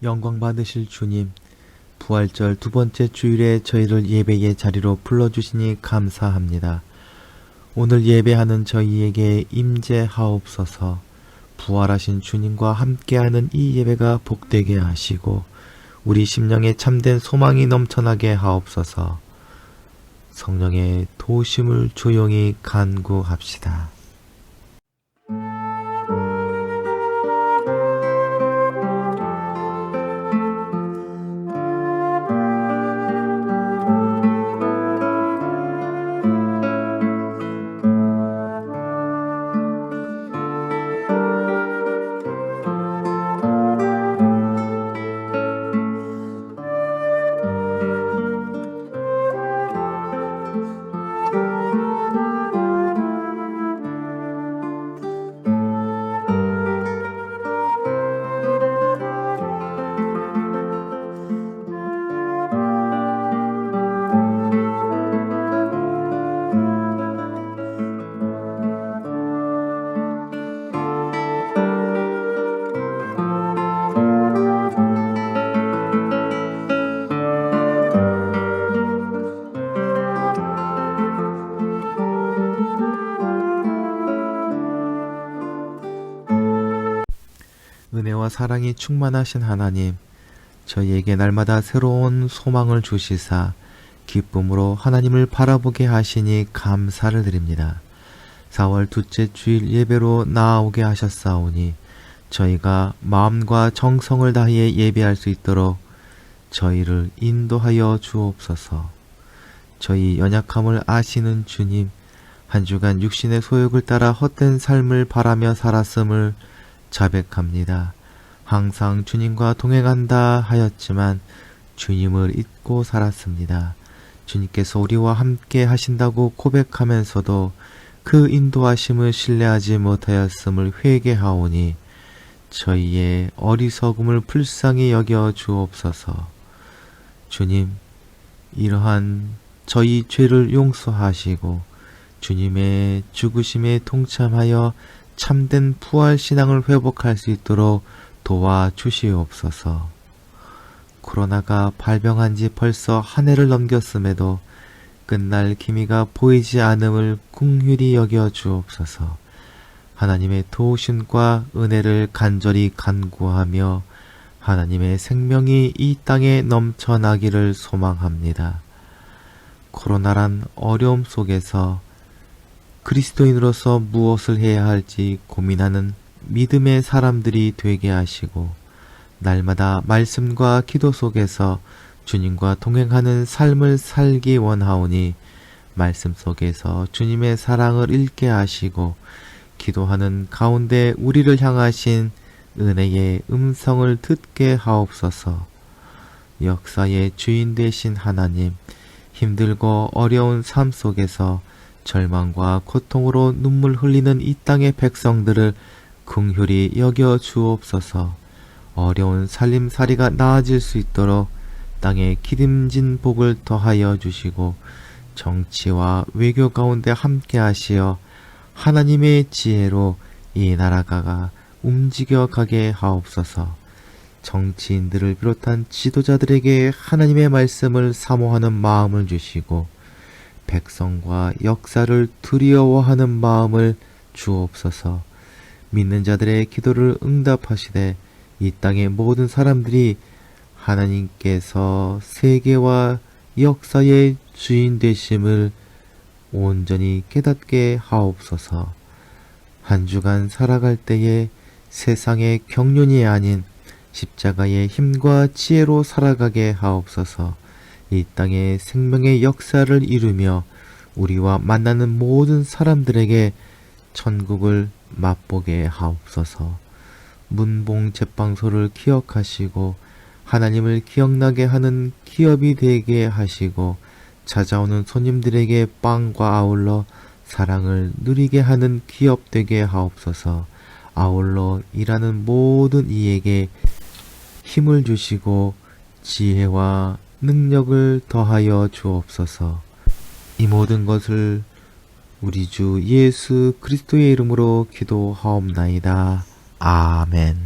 영광 받으실 주님, 부활절 두 번째 주일에 저희를 예배의 자리로 불러주시니 감사합니다. 오늘 예배하는 저희에게 임재하옵소서. 부활하신 주님과 함께하는 이 예배가 복되게 하시고 우리 심령에 참된 소망이 넘쳐나게 하옵소서. 성령의 도우심을 조용히 간구합시다. 은혜와 사랑이 충만하신 하나님, 저희에게 날마다 새로운 소망을 주시사 기쁨으로 하나님을 바라보게 하시니 감사를 드립니다. 4월 둘째 주일 예배로 나아오게 하셨사오니 저희가 마음과 정성을 다해 예배할 수 있도록 저희를 인도하여 주옵소서. 저희 연약함을 아시는 주님, 한 주간 육신의 소욕을 따라 헛된 삶을 바라며 살았음을 자백합니다. 항상 주님과 동행한다 하였지만 주님을 잊고 살았습니다. 주님께서 우리와 함께 하신다고 고백하면서도 그 인도하심을 신뢰하지 못하였음을 회개하오니 저희의 어리석음을 불쌍히 여겨 주옵소서. 주님, 이러한 저희 죄를 용서하시고 주님의 죽으심에 동참하여 참된 부활신앙을 회복할 수 있도록 도와주시옵소서. 코로나가 발병한 지 벌써 한 해를 넘겼음에도 끝날 기미가 보이지 않음을 긍휼히 여겨 주옵소서. 하나님의 도우심과 은혜를 간절히 간구하며 하나님의 생명이 이 땅에 넘쳐나기를 소망합니다. 코로나란 어려움 속에서 그리스도인으로서 무엇을 해야 할지 고민하는 믿음의 사람들이 되게 하시고 날마다 말씀과 기도 속에서 주님과 동행하는 삶을 살기 원하오니 말씀 속에서 주님의 사랑을 읽게 하시고 기도하는 가운데 우리를 향하신 은혜의 음성을 듣게 하옵소서. 역사의 주인 되신 하나님, 힘들고 어려운 삶 속에서 절망과 고통으로 눈물 흘리는 이 땅의 백성들을 긍휼히 여겨 주옵소서. 어려운 살림살이가 나아질 수 있도록 땅에 기름진 복을 더하여 주시고 정치와 외교 가운데 함께 하시어 하나님의 지혜로 이 나라가 움직여 가게 하옵소서. 정치인들을 비롯한 지도자들에게 하나님의 말씀을 사모하는 마음을 주시고 백성과 역사를 두려워하는 마음을 주옵소서. 믿는 자들의 기도를 응답하시되 이 땅의 모든 사람들이 하나님께서 세계와 역사의 주인 되심을 온전히 깨닫게 하옵소서. 한 주간 살아갈 때에 세상의 경륜이 아닌 십자가의 힘과 지혜로 살아가게 하옵소서. 이 땅의 생명의 역사를 이루며 우리와 만나는 모든 사람들에게 천국을 맛보게 하옵소서. 문봉 제빵소를 기억하시고 하나님을 기억나게 하는 기업이 되게 하시고 찾아오는 손님들에게 빵과 아울러 사랑을 누리게 하는 기업 되게 하옵소서. 아울러 일하는 모든 이에게 힘을 주시고 지혜와 능력을 더하여 주옵소서. 이 모든 것을 우리 주 예수 그리스도의 이름으로 기도하옵나이다. 아멘.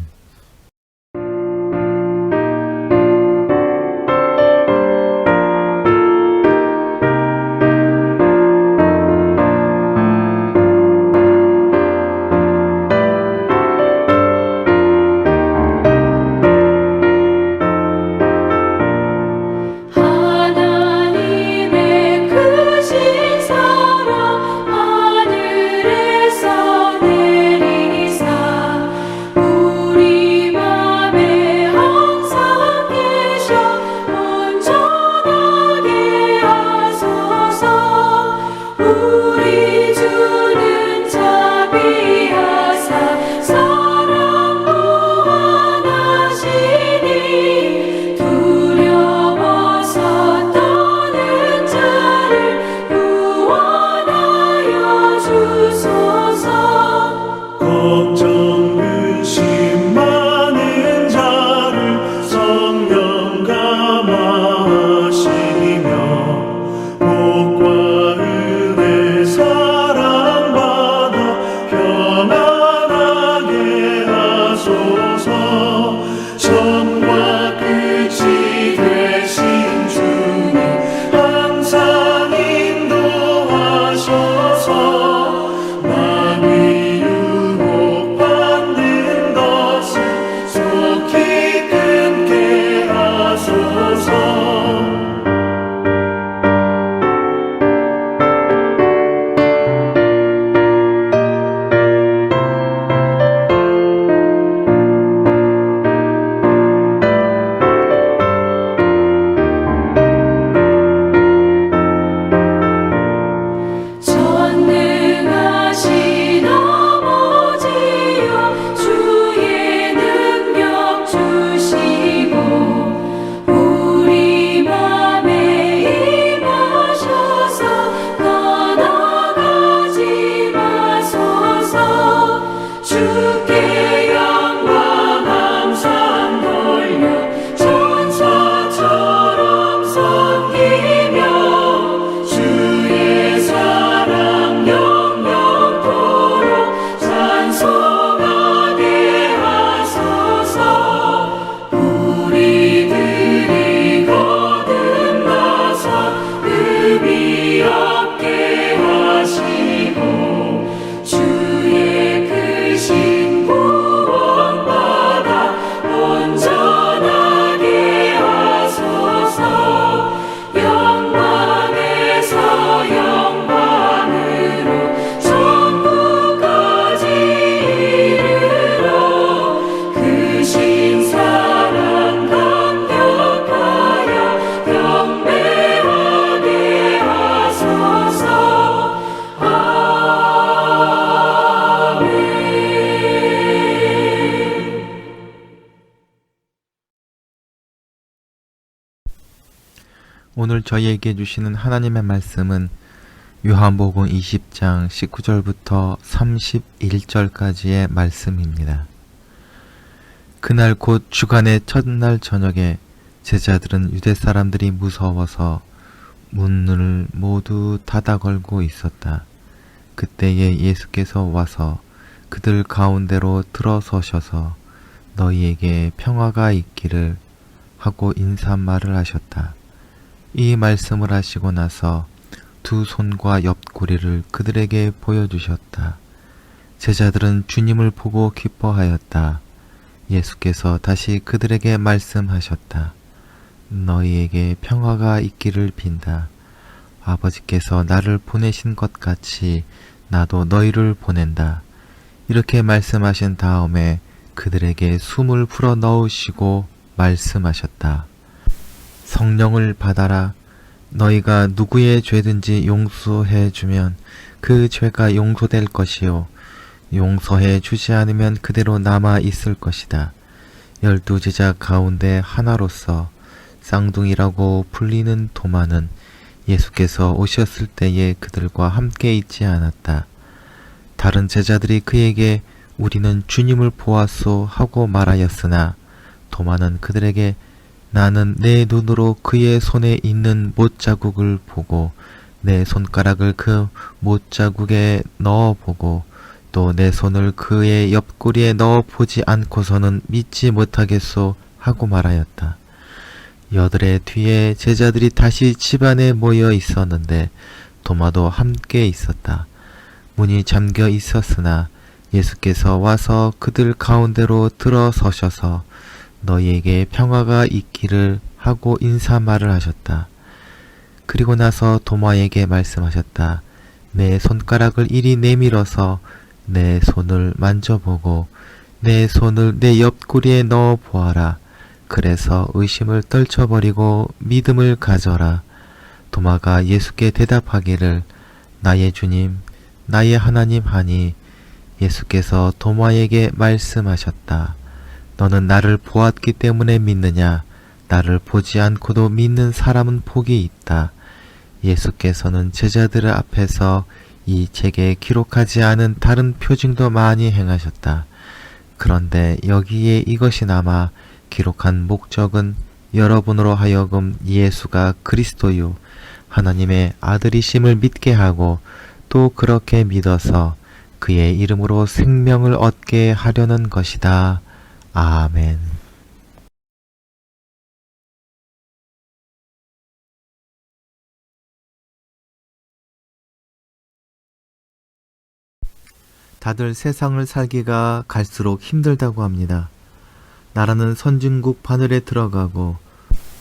오늘 저희에게 주시는 하나님의 말씀은 요한복음 20장 19절부터 31절까지의 말씀입니다. 그날 곧 주간의 첫날 저녁에 제자들은 유대 사람들이 무서워서 문을 모두 닫아 걸고 있었다. 그때에 예수께서 와서 그들 가운데로 들어서셔서 너희에게 평화가 있기를 하고 인사말을 하셨다. 이 말씀을 하시고 나서 두 손과 옆구리를 그들에게 보여주셨다. 제자들은 주님을 보고 기뻐하였다. 예수께서 다시 그들에게 말씀하셨다. 너희에게 평화가 있기를 빈다. 아버지께서 나를 보내신 것 같이 나도 너희를 보낸다. 이렇게 말씀하신 다음에 그들에게 숨을 불어 넣으시고 말씀하셨다. 성령을 받아라. 너희가 누구의 죄든지 용서해 주면 그 죄가 용서될 것이요 용서해 주지 않으면 그대로 남아 있을 것이다. 12 제자 가운데 하나로서 쌍둥이라고 불리는 도마는 예수께서 오셨을 때에 그들과 함께 있지 않았다. 다른 제자들이 그에게 우리는 주님을 보았소 하고 말하였으나 도마는 그들에게 나는 내 눈으로 그의 손에 있는 못자국을 보고 내 손가락을 그 못자국에 넣어보고 또 내 손을 그의 옆구리에 넣어보지 않고서는 믿지 못하겠소 하고 말하였다. 8해 뒤에 제자들이 다시 집안에 모여 있었는데 도마도 함께 있었다. 문이 잠겨 있었으나 예수께서 와서 그들 가운데로 들어서셔서 너희에게 평화가 있기를 하고 인사말을 하셨다. 그리고 나서 도마에게 말씀하셨다. 내 손가락을 이리 내밀어서 내 손을 만져보고 내 손을 내 옆구리에 넣어 보아라. 그래서 의심을 떨쳐버리고 믿음을 가져라. 도마가 예수께 대답하기를 나의 주님, 나의 하나님 하니 예수께서 도마에게 말씀하셨다. 너는 나를 보았기 때문에 믿느냐? 나를 보지 않고도 믿는 사람은 복이 있다. 예수께서는 제자들 앞에서 이 책에 기록하지 않은 다른 표징도 많이 행하셨다. 그런데 여기에 이것이 남아 기록한 목적은 여러분으로 하여금 예수가 그리스도요 하나님의 아들이심을 믿게 하고 또 그렇게 믿어서 그의 이름으로 생명을 얻게 하려는 것이다. 아멘. 다들 세상을 살기가 갈수록 힘들다고 합니다. 나라는 선진국 바늘에 들어가고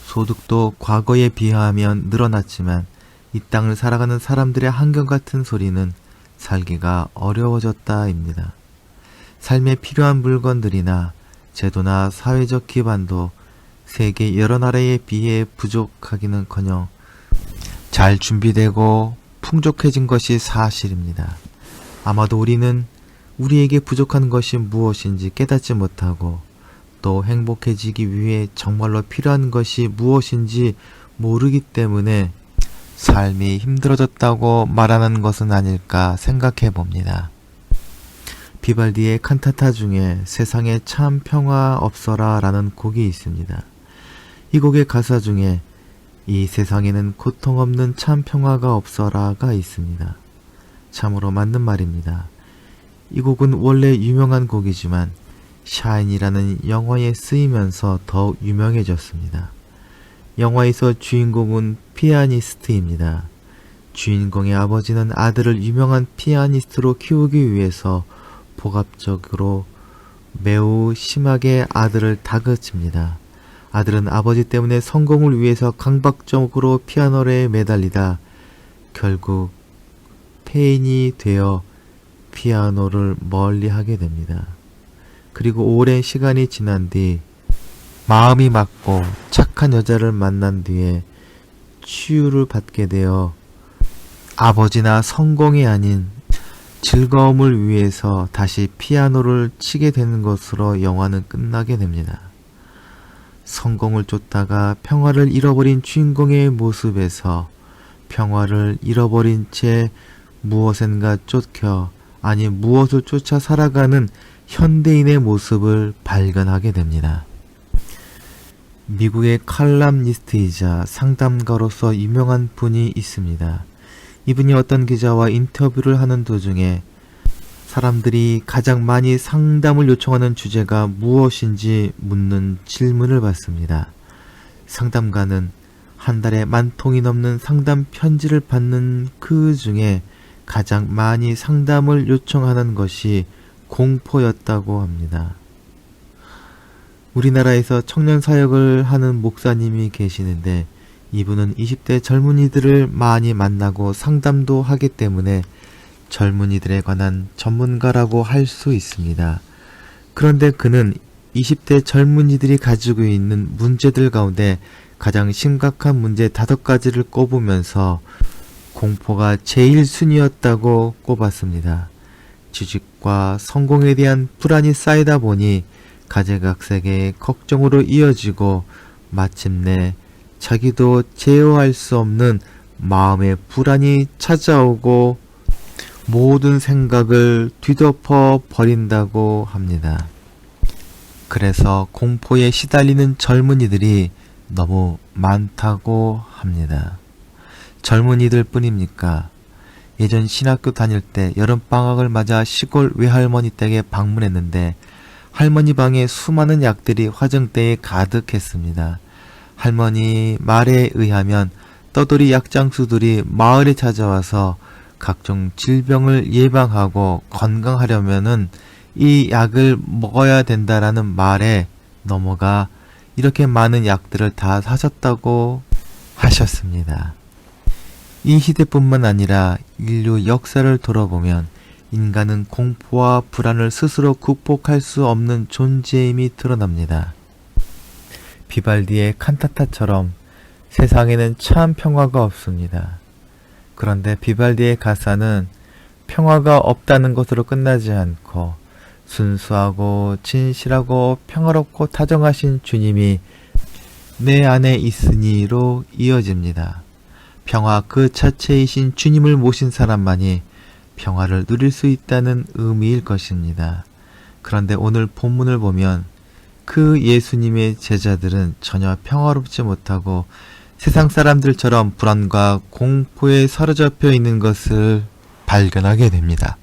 소득도 과거에 비하면 늘어났지만 이 땅을 살아가는 사람들의 한결같은 소리는 살기가 어려워졌다입니다. 삶에 필요한 물건들이나 제도나 사회적 기반도 세계 여러 나라에 비해 부족하기는커녕 잘 준비되고 풍족해진 것이 사실입니다. 아마도 우리는 우리에게 부족한 것이 무엇인지 깨닫지 못하고 또 행복해지기 위해 정말로 필요한 것이 무엇인지 모르기 때문에 삶이 힘들어졌다고 말하는 것은 아닐까 생각해 봅니다. 비발디의 칸타타 중에 세상에 참 평화 없어라 라는 곡이 있습니다. 이 곡의 가사 중에 이 세상에는 고통 없는 참 평화가 없어라가 있습니다. 참으로 맞는 말입니다. 이 곡은 원래 유명한 곡이지만 샤인이라는 영화에 쓰이면서 더욱 유명해졌습니다. 영화에서 주인공은 피아니스트입니다. 주인공의 아버지는 아들을 유명한 피아니스트로 키우기 위해서 복합적으로 매우 심하게 아들을 다그칩니다. 아들은 아버지 때문에 성공을 위해서 강박적으로 피아노에 매달리다 결국 폐인이 되어 피아노를 멀리하게 됩니다. 그리고 오랜 시간이 지난 뒤 마음이 맞고 착한 여자를 만난 뒤에 치유를 받게 되어 아버지나 성공이 아닌 즐거움을 위해서 다시 피아노를 치게 되는 것으로 영화는 끝나게 됩니다. 성공을 쫓다가 평화를 잃어버린 주인공의 모습에서 평화를 잃어버린 채 무엇인가 무엇을 쫓아 살아가는 현대인의 모습을 발견하게 됩니다. 미국의 칼럼니스트이자 상담가로서 유명한 분이 있습니다. 이분이 어떤 기자와 인터뷰를 하는 도중에 사람들이 가장 많이 상담을 요청하는 주제가 무엇인지 묻는 질문을 받습니다. 상담가는 한 달에 10,000통이 넘는 상담 편지를 받는 그 중에 가장 많이 상담을 요청하는 것이 공포였다고 합니다. 우리나라에서 청년 사역을 하는 목사님이 계시는데 이분은 20대 젊은이들을 많이 만나고 상담도 하기 때문에 젊은이들에 관한 전문가라고 할 수 있습니다. 그런데 그는 20대 젊은이들이 가지고 있는 문제들 가운데 가장 심각한 문제 5가지를 꼽으면서 공포가 제일 순위였다고 꼽았습니다. 취직과 성공에 대한 불안이 쌓이다 보니 가재각색의 걱정으로 이어지고 마침내 자기도 제어할 수 없는 마음의 불안이 찾아오고 모든 생각을 뒤덮어 버린다고 합니다. 그래서 공포에 시달리는 젊은이들이 너무 많다고 합니다. 젊은이들 뿐입니까? 예전 신학교 다닐 때 여름방학을 맞아 시골 외할머니 댁에 방문했는데 할머니 방에 수많은 약들이 화장대에 가득했습니다. 할머니 말에 의하면 떠돌이 약장수들이 마을에 찾아와서 각종 질병을 예방하고 건강하려면은 이 약을 먹어야 된다라는 말에 넘어가 이렇게 많은 약들을 다 사셨다고 하셨습니다. 이 시대뿐만 아니라 인류 역사를 돌아보면 인간은 공포와 불안을 스스로 극복할 수 없는 존재임이 드러납니다. 비발디의 칸타타처럼 세상에는 참 평화가 없습니다. 그런데 비발디의 가사는 평화가 없다는 것으로 끝나지 않고 순수하고 진실하고 평화롭고 다정하신 주님이 내 안에 있으니로 이어집니다. 평화 그 자체이신 주님을 모신 사람만이 평화를 누릴 수 있다는 의미일 것입니다. 그런데 오늘 본문을 보면 그 예수님의 제자들은 전혀 평화롭지 못하고 세상 사람들처럼 불안과 공포에 사로잡혀 있는 것을 발견하게 됩니다.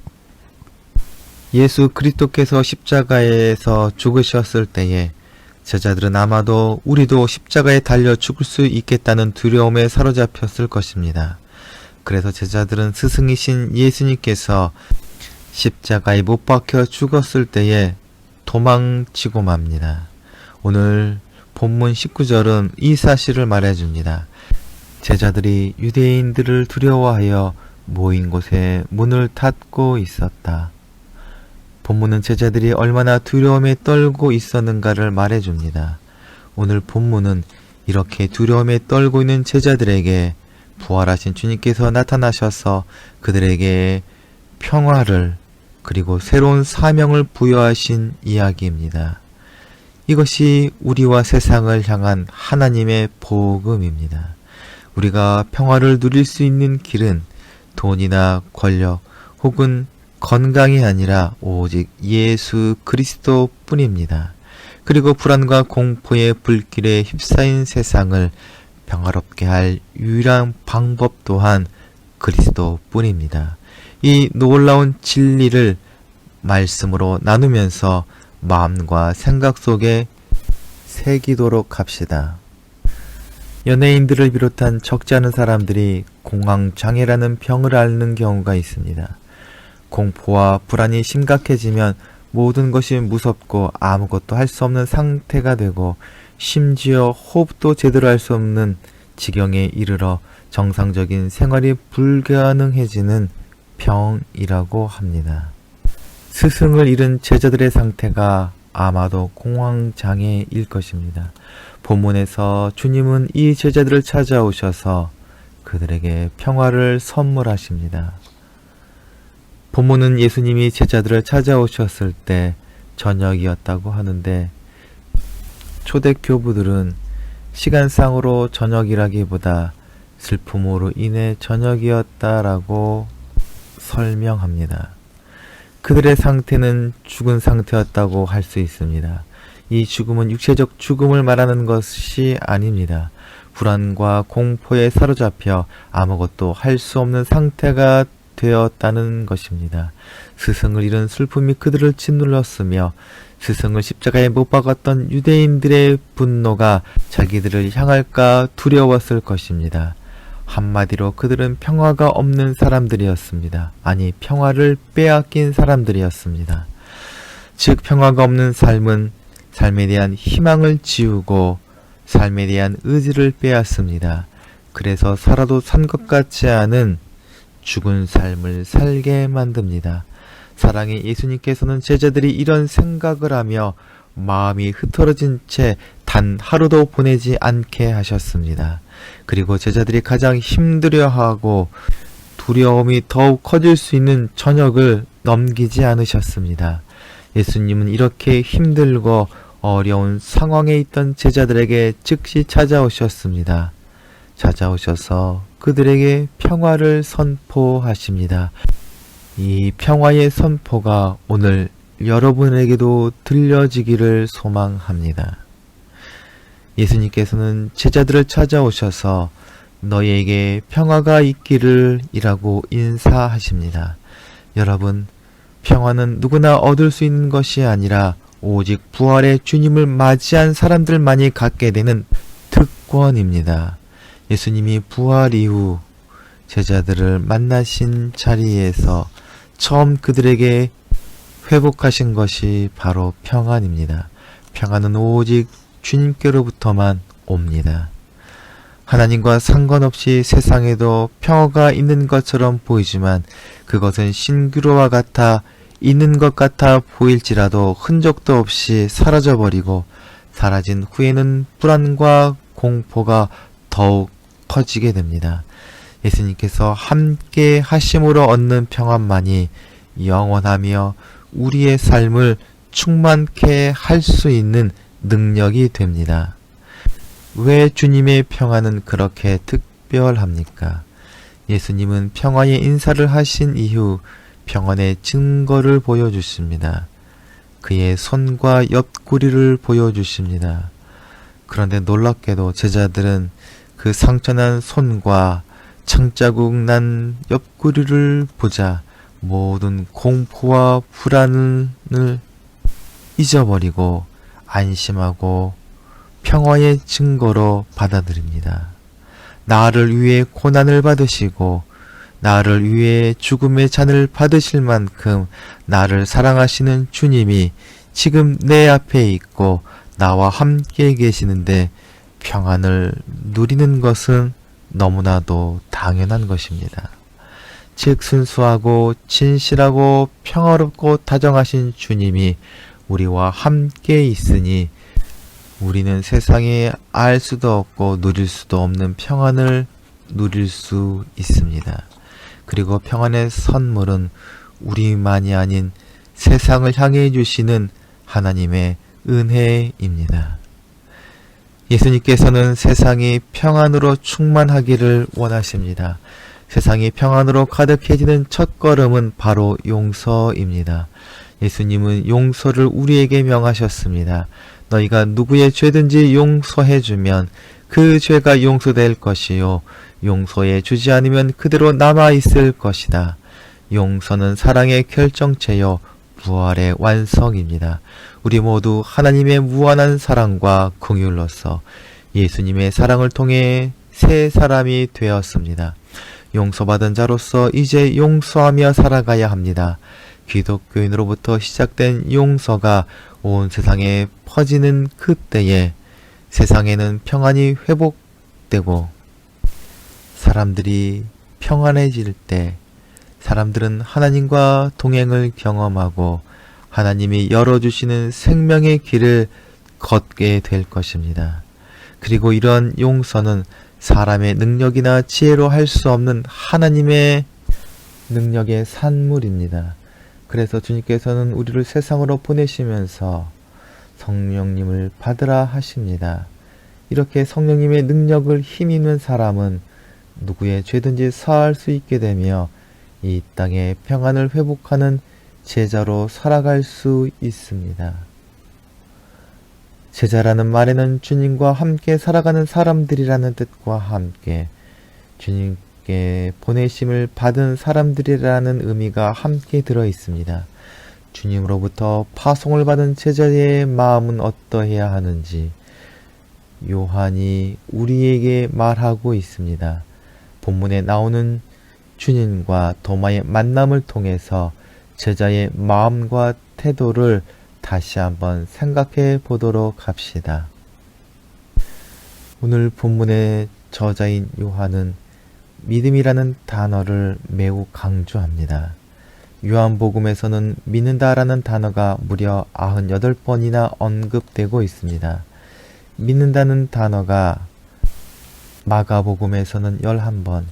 예수 그리스도께서 십자가에서 죽으셨을 때에 제자들은 아마도 우리도 십자가에 달려 죽을 수 있겠다는 두려움에 사로잡혔을 것입니다. 그래서 제자들은 스승이신 예수님께서 십자가에 못 박혀 죽었을 때에 도망치고 맙니다. 오늘 본문 19절은 이 사실을 말해줍니다. 제자들이 유대인들을 두려워하여 모인 곳에 문을 닫고 있었다. 본문은 제자들이 얼마나 두려움에 떨고 있었는가를 말해줍니다. 오늘 본문은 이렇게 두려움에 떨고 있는 제자들에게 부활하신 주님께서 나타나셔서 그들에게 평화를 그리고 새로운 사명을 부여하신 이야기입니다. 이것이 우리와 세상을 향한 하나님의 복음입니다. 우리가 평화를 누릴 수 있는 길은 돈이나 권력 혹은 건강이 아니라 오직 예수 그리스도 뿐입니다. 그리고 불안과 공포의 불길에 휩싸인 세상을 평화롭게 할 유일한 방법 또한 그리스도 뿐입니다. 이 놀라운 진리를 말씀으로 나누면서 마음과 생각 속에 새기도록 합시다. 연예인들을 비롯한 적지 않은 사람들이 공황장애라는 병을 앓는 경우가 있습니다. 공포와 불안이 심각해지면 모든 것이 무섭고 아무것도 할 수 없는 상태가 되고 심지어 호흡도 제대로 할 수 없는 지경에 이르러 정상적인 생활이 불가능해지는 병이라고 합니다. 스승을 잃은 제자들의 상태가 아마도 공황장애일 것입니다. 본문에서 주님은 이 제자들을 찾아오셔서 그들에게 평화를 선물하십니다. 본문은 예수님이 제자들을 찾아오셨을 때 저녁이었다고 하는데 초대교부들은 시간상으로 저녁이라기보다 슬픔으로 인해 저녁이었다라고 설명합니다. 그들의 상태는 죽은 상태였다고 할 수 있습니다. 이 죽음은 육체적 죽음을 말하는 것이 아닙니다. 불안과 공포에 사로잡혀 아무것도 할 수 없는 상태가 되었다는 것입니다. 스승을 잃은 슬픔이 그들을 짓눌렀으며 스승을 십자가에 못 박았던 유대인들의 분노가 자기들을 향할까 두려웠을 것입니다. 한마디로 그들은 평화가 없는 사람들이었습니다. 아니, 평화를 빼앗긴 사람들이었습니다. 즉, 평화가 없는 삶은 삶에 대한 희망을 지우고 삶에 대한 의지를 빼앗습니다. 그래서 살아도 산 것 같지 않은 죽은 삶을 살게 만듭니다. 사랑의 예수님께서는 제자들이 이런 생각을 하며 마음이 흐트러진 채 단 하루도 보내지 않게 하셨습니다. 그리고 제자들이 가장 힘들어하고 두려움이 더욱 커질 수 있는 저녁을 넘기지 않으셨습니다. 예수님은 이렇게 힘들고 어려운 상황에 있던 제자들에게 즉시 찾아오셨습니다. 찾아오셔서 그들에게 평화를 선포하십니다. 이 평화의 선포가 오늘 여러분에게도 들려지기를 소망합니다. 예수님께서는 제자들을 찾아오셔서 너희에게 평화가 있기를 이라고 인사하십니다. 여러분, 평화는 누구나 얻을 수 있는 것이 아니라 오직 부활의 주님을 맞이한 사람들만이 갖게 되는 특권입니다. 예수님이 부활 이후 제자들을 만나신 자리에서 처음 그들에게 회복하신 것이 바로 평안입니다. 평안은 오직 주님께로부터만 옵니다. 하나님과 상관없이 세상에도 평화가 있는 것처럼 보이지만 그것은 신기루와 같아 있는 것 같아 보일지라도 흔적도 없이 사라져버리고 사라진 후에는 불안과 공포가 더욱 커지게 됩니다. 예수님께서 함께 하심으로 얻는 평안만이 영원하며 우리의 삶을 충만케 할 수 있는 능력이 됩니다. 왜 주님의 평안은 그렇게 특별합니까? 예수님은 평화의 인사를 하신 이후 평안의 증거를 보여주십니다. 그의 손과 옆구리를 보여주십니다. 그런데 놀랍게도 제자들은 그 상처난 손과 창자국 난 옆구리를 보자 모든 공포와 불안을 잊어버리고 안심하고 평화의 증거로 받아들입니다. 나를 위해 고난을 받으시고 나를 위해 죽음의 잔을 받으실 만큼 나를 사랑하시는 주님이 지금 내 앞에 있고 나와 함께 계시는데 평안을 누리는 것은 너무나도 당연한 것입니다. 즉 순수하고 진실하고 평화롭고 다정하신 주님이 우리와 함께 있으니 우리는 세상에 알 수도 없고 누릴 수도 없는 평안을 누릴 수 있습니다. 그리고 평안의 선물은 우리만이 아닌 세상을 향해 주시는 하나님의 은혜입니다. 예수님께서는 세상이 평안으로 충만하기를 원하십니다. 세상이 평안으로 가득해지는 첫걸음은 바로 용서입니다. 예수님은 용서를 우리에게 명하셨습니다. 너희가 누구의 죄든지 용서해주면 그 죄가 용서될 것이요 용서해 주지 않으면 그대로 남아있을 것이다. 용서는 사랑의 결정체요 부활의 완성입니다. 우리 모두 하나님의 무한한 사랑과 긍휼로서 예수님의 사랑을 통해 새 사람이 되었습니다. 용서받은 자로서 이제 용서하며 살아가야 합니다. 기독교인으로부터 시작된 용서가 온 세상에 퍼지는 그때에 세상에는 평안이 회복되고 사람들이 평안해질 때 사람들은 하나님과 동행을 경험하고 하나님이 열어주시는 생명의 길을 걷게 될 것입니다. 그리고 이런 용서는 사람의 능력이나 지혜로 할 수 없는 하나님의 능력의 산물입니다. 그래서 주님께서는 우리를 세상으로 보내시면서 성령님을 받으라 하십니다. 이렇게 성령님의 능력을 힘입는 사람은 누구의 죄든지 사할 수 있게 되며 이 땅의 평안을 회복하는 제자로 살아갈 수 있습니다. 제자라는 말에는 주님과 함께 살아가는 사람들이라는 뜻과 함께 주님께 보내심을 받은 사람들이라는 의미가 함께 들어 있습니다. 주님으로부터 파송을 받은 제자의 마음은 어떠해야 하는지 요한이 우리에게 말하고 있습니다. 본문에 나오는 주님과 도마의 만남을 통해서 제자의 마음과 태도를 다시 한번 생각해 보도록 합시다. 오늘 본문의 저자인 요한은 믿음이라는 단어를 매우 강조합니다. 요한복음에서는 믿는다라는 단어가 무려 98번이나 언급되고 있습니다. 믿는다는 단어가 마가복음에서는 11번,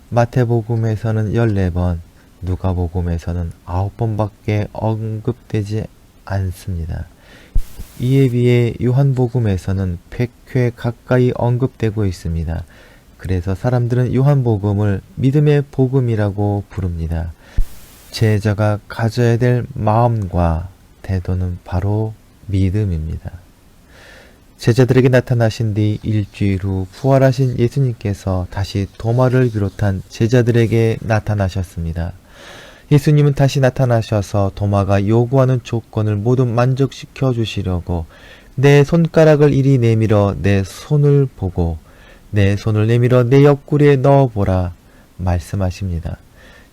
마태복음에서는 14번, 누가복음에서는 9번밖에 언급되지 않습니다. 이에 비해 요한복음에서는 100회 가까이 언급되고 있습니다. 그래서 사람들은 요한복음을 믿음의 복음이라고 부릅니다. 제자가 가져야 될 마음과 태도는 바로 믿음입니다. 제자들에게 나타나신 뒤 일주일 후 부활하신 예수님께서 다시 도마를 비롯한 제자들에게 나타나셨습니다. 예수님은 다시 나타나셔서 도마가 요구하는 조건을 모두 만족시켜 주시려고 내 손가락을 이리 내밀어 내 손을 보고 내 손을 내밀어 내 옆구리에 넣어보라 말씀하십니다.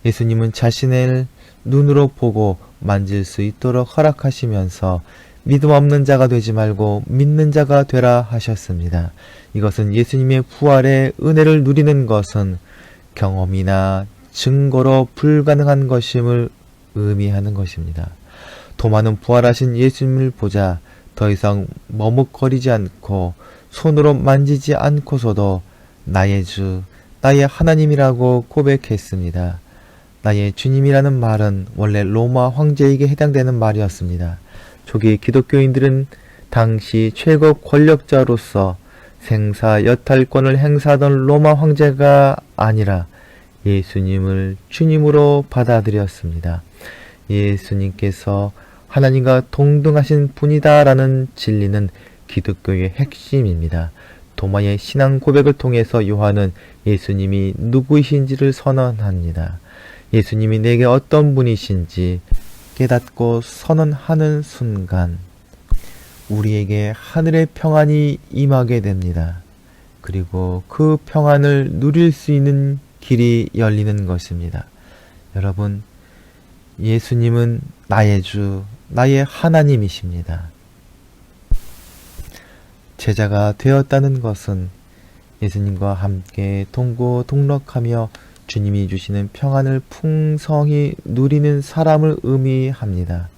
예수님은 자신을 눈으로 보고 만질 수 있도록 허락하시면서 믿음 없는 자가 되지 말고 믿는 자가 되라 하셨습니다. 이것은 예수님의 부활의 은혜를 누리는 것은 경험이나 증거로 불가능한 것임을 의미하는 것입니다. 도마는 부활하신 예수님을 보자 더 이상 머뭇거리지 않고 손으로 만지지 않고서도 나의 주, 나의 하나님이라고 고백했습니다. 나의 주님이라는 말은 원래 로마 황제에게 해당되는 말이었습니다. 초기 기독교인들은 당시 최고 권력자로서 생사 여탈권을 행사하던 로마 황제가 아니라 예수님을 주님으로 받아들였습니다. 예수님께서 하나님과 동등하신 분이다라는 진리는 기독교의 핵심입니다. 도마의 신앙 고백을 통해서 요한은 예수님이 누구이신지를 선언합니다. 예수님이 내게 어떤 분이신지 깨닫고 선언하는 순간 우리에게 하늘의 평안이 임하게 됩니다. 그리고 그 평안을 누릴 수 있는 길이 열리는 것입니다. 여러분, 예수님은 나의 주, 나의 하나님이십니다. 제자가 되었다는 것은 예수님과 함께 동고동락하며 주님이 주시는 평안을 풍성히 누리는 사람을 의미합니다.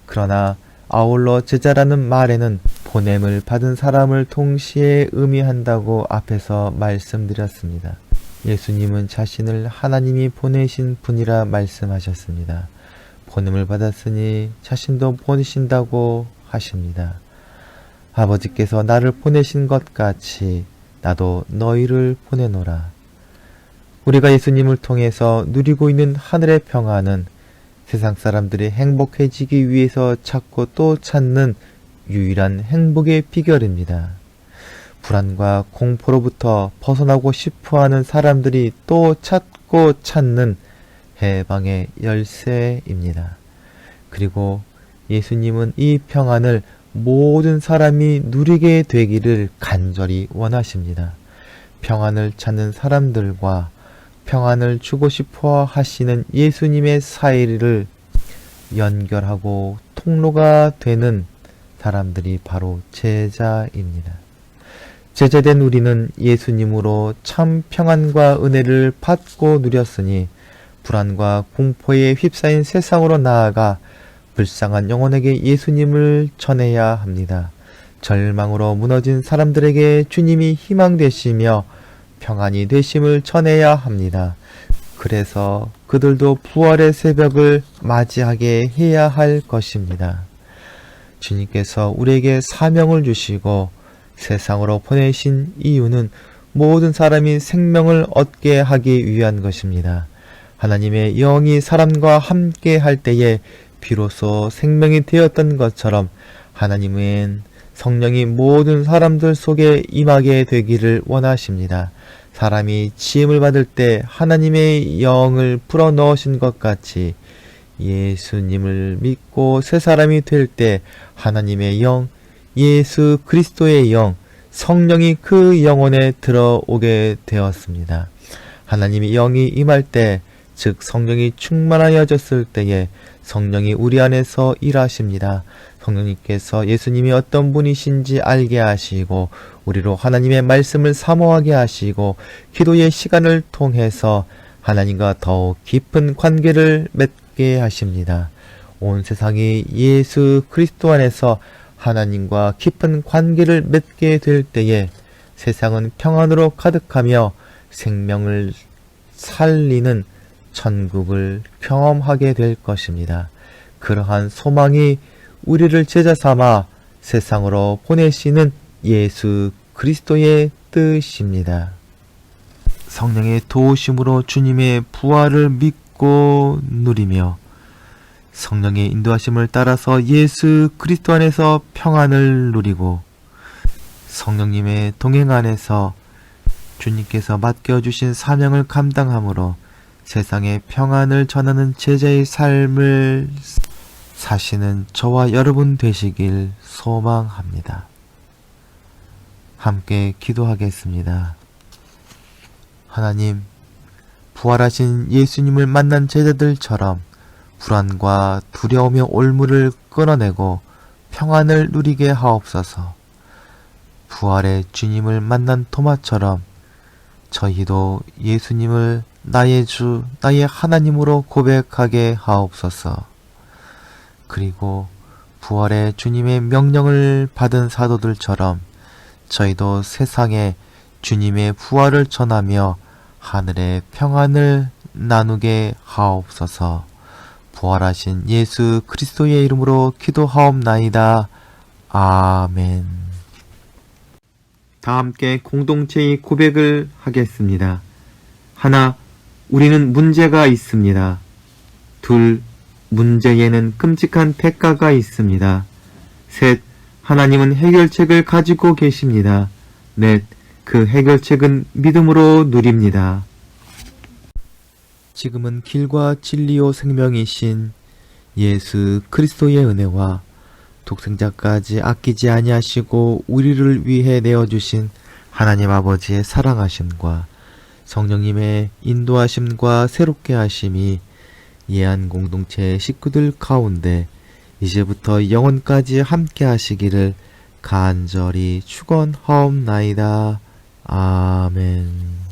그러나 아울러 제자라는 말에는 보냄을 받은 사람을 동시에 의미한다고 앞에서 말씀드렸습니다. 예수님은 자신을 하나님이 보내신 분이라 말씀하셨습니다. 보냄을 받았으니 자신도 보내신다고 하십니다. 아버지께서 나를 보내신 것 같이 나도 너희를 보내노라. 우리가 예수님을 통해서 누리고 있는 하늘의 평안은 세상 사람들이 행복해지기 위해서 찾고 또 찾는 유일한 행복의 비결입니다. 불안과 공포로부터 벗어나고 싶어하는 사람들이 또 찾고 찾는 해방의 열쇠입니다. 그리고 예수님은 이 평안을 모든 사람이 누리게 되기를 간절히 원하십니다. 평안을 찾는 사람들과 평안을 주고 싶어 하시는 예수님의 사이를 연결하고 통로가 되는 사람들이 바로 제자입니다. 제자된 우리는 예수님으로 참 평안과 은혜를 받고 누렸으니 불안과 공포에 휩싸인 세상으로 나아가 불쌍한 영혼에게 예수님을 전해야 합니다. 절망으로 무너진 사람들에게 주님이 희망 되시며 평안이 되심을 전해야 합니다. 그래서 그들도 부활의 새벽을 맞이하게 해야 할 것입니다. 주님께서 우리에게 사명을 주시고 세상으로 보내신 이유는 모든 사람이 생명을 얻게 하기 위한 것입니다. 하나님의 영이 사람과 함께 할 때에 비로소 생명이 되었던 것처럼 하나님은 성령이 모든 사람들 속에 임하게 되기를 원하십니다. 사람이 지음을 받을 때 하나님의 영을 불어넣으신 것 같이 예수님을 믿고 새 사람이 될 때 하나님의 영, 예수 그리스도의 영, 성령이 그 영혼에 들어오게 되었습니다. 하나님의 영이 임할 때, 즉 성령이 충만하여졌을 때에 성령이 우리 안에서 일하십니다. 성령님께서 예수님이 어떤 분이신지 알게 하시고 우리로 하나님의 말씀을 사모하게 하시고 기도의 시간을 통해서 하나님과 더욱 깊은 관계를 맺게 하십니다. 온 세상이 예수 그리스도 안에서 하나님과 깊은 관계를 맺게 될 때에 세상은 평안으로 가득하며 생명을 살리는 천국을 경험하게 될 것입니다. 그러한 소망이 우리를 제자 삼아 세상으로 보내시는 예수 그리스도의 뜻입니다. 성령의 도우심으로 주님의 부활을 믿고 누리며 성령의 인도하심을 따라서 예수 그리스도 안에서 평안을 누리고 성령님의 동행 안에서 주님께서 맡겨주신 사명을 감당함으로 세상에 평안을 전하는 제자의 삶을 사시는 저와 여러분 되시길 소망합니다. 함께 기도하겠습니다. 하나님, 부활하신 예수님을 만난 제자들처럼 불안과 두려움의 올무를 끊어내고 평안을 누리게 하옵소서. 부활의 주님을 만난 토마처럼 저희도 예수님을 나의 주, 나의 하나님으로 고백하게 하옵소서. 그리고 부활의 주님의 명령을 받은 사도들처럼 저희도 세상에 주님의 부활을 전하며 하늘의 평안을 나누게 하옵소서. 부활하신 예수 그리스도의 이름으로 기도하옵나이다. 아멘. 다 함께 공동체의 고백을 하겠습니다. 하나, 우리는 문제가 있습니다. 둘, 문제에는 끔찍한 대가가 있습니다. 셋, 하나님은 해결책을 가지고 계십니다. 넷, 그 해결책은 믿음으로 누립니다. 지금은 길과 진리요 생명이신 예수 그리스도의 은혜와 독생자까지 아끼지 아니하시고 우리를 위해 내어주신 하나님 아버지의 사랑하심과 성령님의 인도하심과 새롭게 하심이 예한 공동체 식구들 가운데 이제부터 영원까지 함께 하시기를 간절히 축원하옵나이다. 아멘.